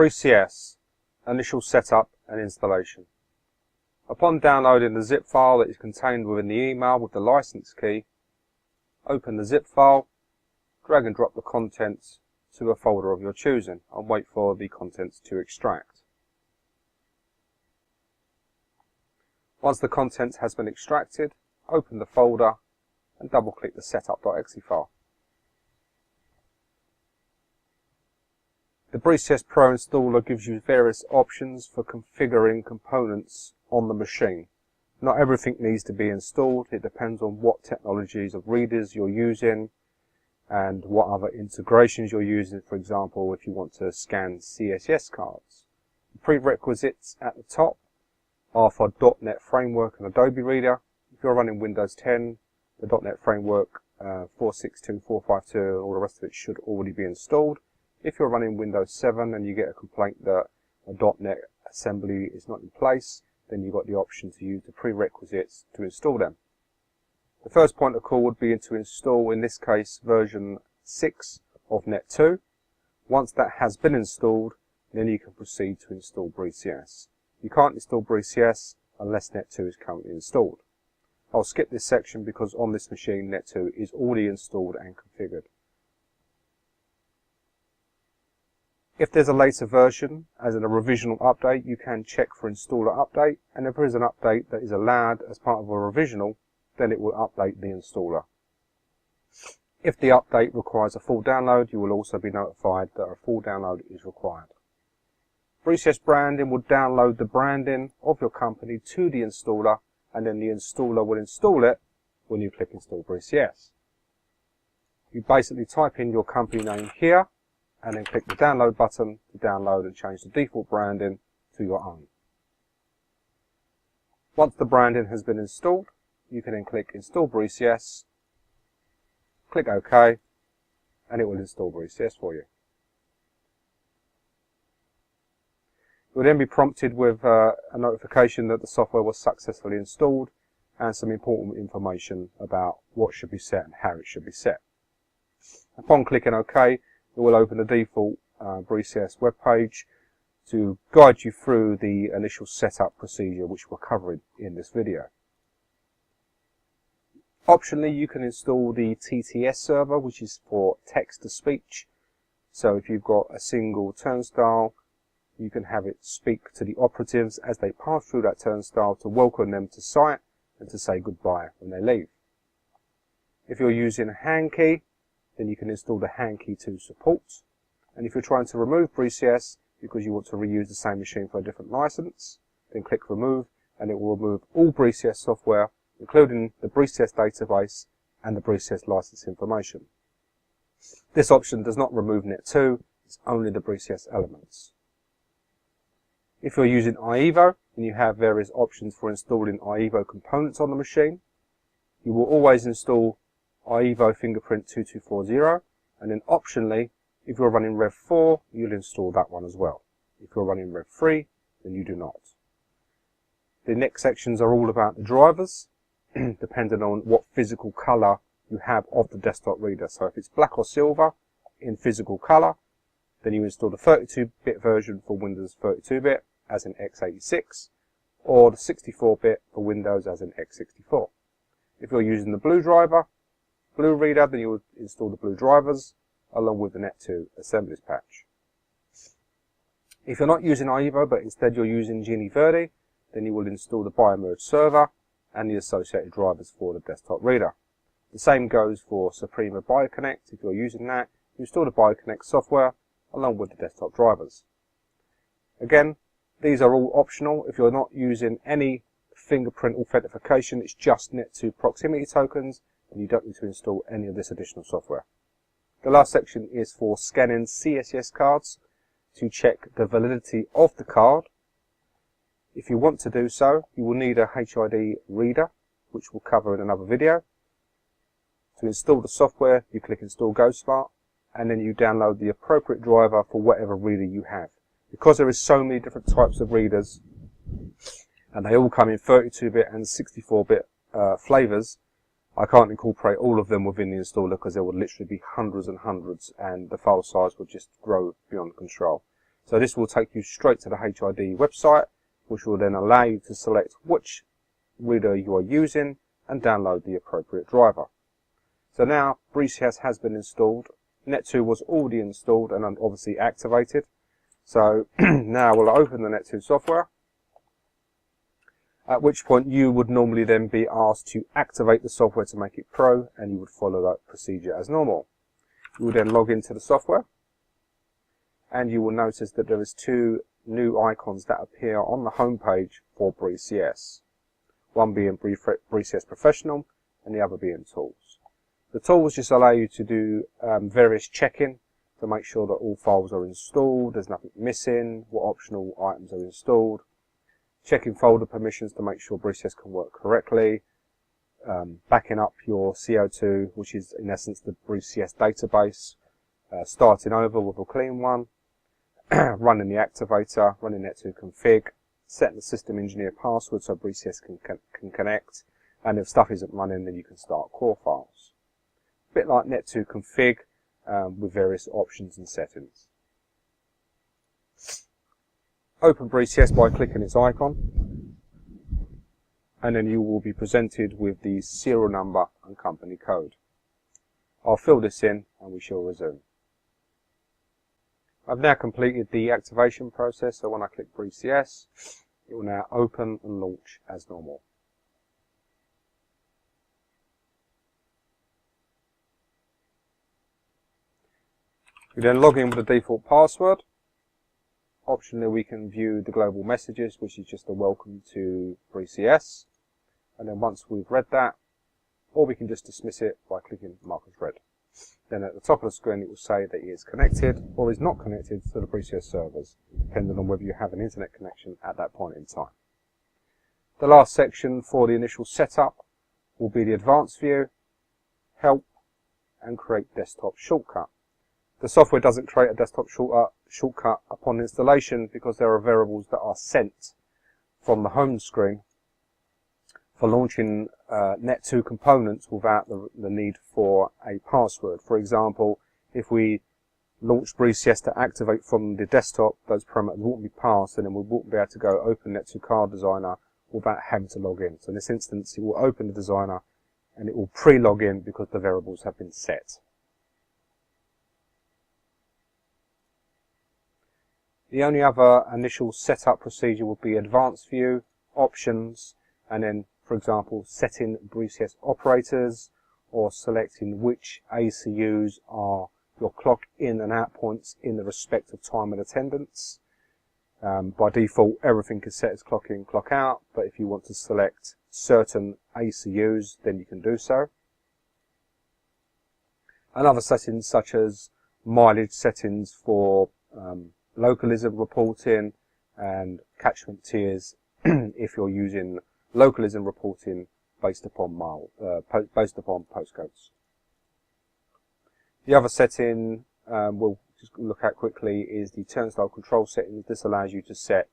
BreeCS, initial setup and installation. Upon downloading the zip file that is contained within the email with the license key, open the zip file, drag and drop the contents to a folder of your choosing and wait for the contents to extract. Once the content has been extracted, open the folder and double click the setup.exe file. The BreeCS Pro installer gives you various options for configuring components on the machine. Not everything needs to be installed. It depends on what technologies of readers you're using and what other integrations you're using. For example, if you want to scan CSS cards. The prerequisites at the top are for .NET Framework and Adobe Reader. If you're running Windows 10, the .NET Framework 4.6.2, 4.5.2 and all the rest of it should already be installed. If you're running Windows 7 and you get a complaint that a .NET assembly is not in place, then you've got the option to use the prerequisites to install them. The first point of call would be to install, in this case, version 6 of Net2. Once that has been installed, then you can proceed to install BreeCS. You can't install BreeCS unless Net2 is currently installed. I'll skip this section because on this machine Net2 is already installed and configured. If there's a later version, as in a revisional update, you can check for installer update, and if there is an update that is allowed as part of a revisional, then it will update the installer. If the update requires a full download, you will also be notified that a full download is required. BreeCS branding will download the branding of your company to the installer, and then the installer will install it when you click Install BreeCS. You basically type in your company name here, and then click the download button to download and change the default branding to your own. Once the branding has been installed, you can then click Install BreeCS, click OK, and it will install BreeCS for you. You'll then be prompted with a notification that the software was successfully installed and some important information about what should be set and how it should be set. Upon clicking OK, it will open the default BreeCS web page to guide you through the initial setup procedure which we're covering in this video. Optionally, you can install the TTS server, which is for text-to-speech. So if you've got a single turnstile, you can have it speak to the operatives as they pass through that turnstile to welcome them to site and to say goodbye when they leave. If you're using a hand key, then you can install the hand key to support. And if you're trying to remove BreeCS because you want to reuse the same machine for a different license, then click remove and it will remove all BreeCS software, including the BreeCS database and the BreeCS license information. This option does not remove Net2, it's only the BreeCS elements. If you're using IEVO, then you have various options for installing IEVO components on the machine. You will always install IEVO fingerprint 2240, and then optionally, if you're running Rev 4, you'll install that one as well. If you're running Rev 3, then you do not. The next sections are all about the drivers, depending on what physical color you have of the desktop reader. So if it's black or silver in physical color, then you install the 32-bit version for Windows 32-bit as in x86, or the 64-bit for Windows as in x64. If you're using the blue driver, blue reader, then you would install the blue drivers along with the Net2 assemblies patch. If you're not using IEVO but instead you're using Genie Verde, then you will install the BioMerge server and the associated drivers for the desktop reader. The same goes for Suprema BioConnect. If you're using that, you install the BioConnect software along with the desktop drivers. Again, these are all optional. If you're not using any fingerprint authentication, it's just Net2 proximity tokens, and you don't need to install any of this additional software. The last section is for scanning CSS cards to check the validity of the card. If you want to do so, you will need a HID reader, which we'll cover in another video. To install the software, you click Install GoSmart, and then you download the appropriate driver for whatever reader you have. Because there is so many different types of readers, and they all come in 32-bit and 64-bit flavors, I can't incorporate all of them within the installer because there would literally be hundreds and hundreds, and the file size would just grow beyond control. So this will take you straight to the HID website, which will then allow you to select which reader you are using and download the appropriate driver. So now BreeCS has been installed. Net2 was already installed and obviously activated. So now we'll open the Net2 software, at which point you would normally then be asked to activate the software to make it pro, and you would follow that procedure as normal. You will then log into the software, and you will notice that there is two new icons that appear on the home page for BreeCS. One being BreeCS Professional and the other being Tools. The tools just allow you to do various checking to make sure that all files are installed, there's nothing missing, what optional items are installed. Checking folder permissions to make sure BreeCS can work correctly. Backing up your CO2, which is in essence the BreeCS database. Starting over with a clean one. Running the activator, running Net2 config. Setting the system engineer password so BreeCS can connect. And if stuff isn't running, then you can start core files. A bit like Net2 config with various options and settings. Open BreeCS by clicking its icon, and then you will be presented with the serial number and company code. I'll fill this in and we shall resume. I've now completed the activation process, so when I click BreeCS, it will now open and launch as normal. We then log in with the default password. Optionally, we can view the global messages, which is just a welcome to BreeCS. And then once we've read that, or we can just dismiss it by clicking mark as read. Then at the top of the screen, it will say that it is connected or is not connected to the BreeCS servers, depending on whether you have an internet connection at that point in time. The last section for the initial setup will be the advanced view, help, and create desktop shortcut. The software doesn't create a desktop shortcut upon installation because there are variables that are sent from the home screen for launching Net2 components without the need for a password. For example, if we launch BreeCS to activate from the desktop, those parameters won't be passed, and then we won't be able to go open Net2 Card Designer without having to log in. So in this instance, it will open the designer and it will pre-log in because the variables have been set. The only other initial setup procedure would be advanced view, options, and then, for example, setting BreeCS operators or selecting which ACUs are your clock in and out points in the respective time and attendance. By default, everything is set as clock in, clock out, but if you want to select certain ACUs, then you can do so. And other settings such as mileage settings for localism reporting and catchment tiers if you're using localism reporting based upon postcodes. The other setting we'll just look at quickly is the turnstile control settings. This allows you to set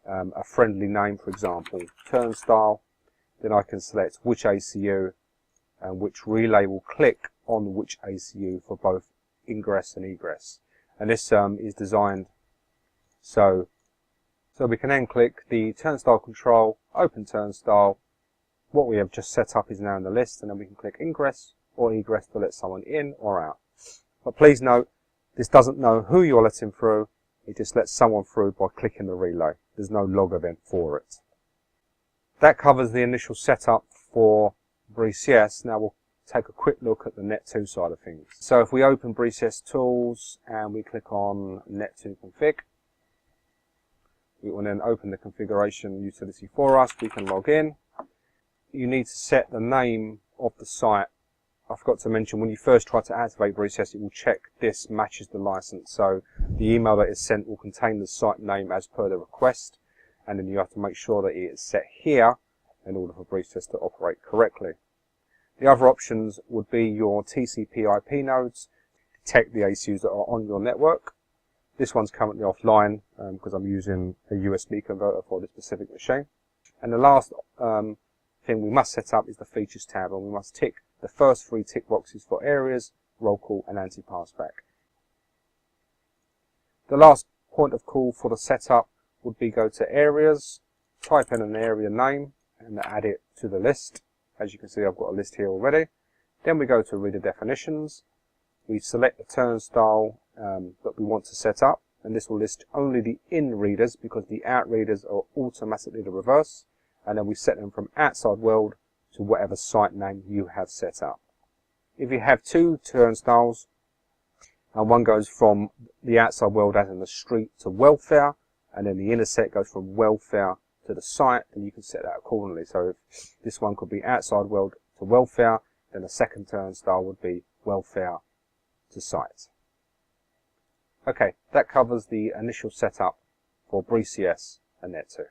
a friendly name, for example, turnstile. Then I can select which ACU and which relay will click on which ACU for both ingress and egress. And this is designed so we can then click the turnstile control, open turnstile. What we have just set up is now in the list, and then we can click ingress or egress to let someone in or out. But please note, this doesn't know who you're letting through, it just lets someone through by clicking the relay. There's no log event for it. That covers the initial setup for BreeCS. Now we'll take a quick look at the Net2 side of things. So if we open BreeCS Tools and we click on Net2 Config, it will then open the configuration utility for us. We can log in. You need to set the name of the site. I forgot to mention, when you first try to activate BreeCS, it will check this matches the license. So the email that is sent will contain the site name as per the request, and then you have to make sure that it is set here in order for BreeCS to operate correctly. The other options would be your TCP/IP nodes, detect the ACUs that are on your network. This one's currently offline because I'm using a USB converter for this specific machine. And the last thing we must set up is the features tab, and we must tick the first three tick boxes for areas, roll call, and anti-passback. The last point of call for the setup would be go to areas, type in an area name and add it to the list. As you can see, I've got a list here already. Then we go to reader definitions. We select the turnstile that we want to set up, and this will list only the in readers because the out readers are automatically the reverse. And then we set them from outside world to whatever site name you have set up. If you have two turnstiles, and one goes from the outside world as in the street to welfare, and then the inner set goes from welfare to the site, then you can set that accordingly. So if this one could be outside world to welfare, then the second turnstile would be welfare to site. Okay, that covers the initial setup for BreeCS and Net2.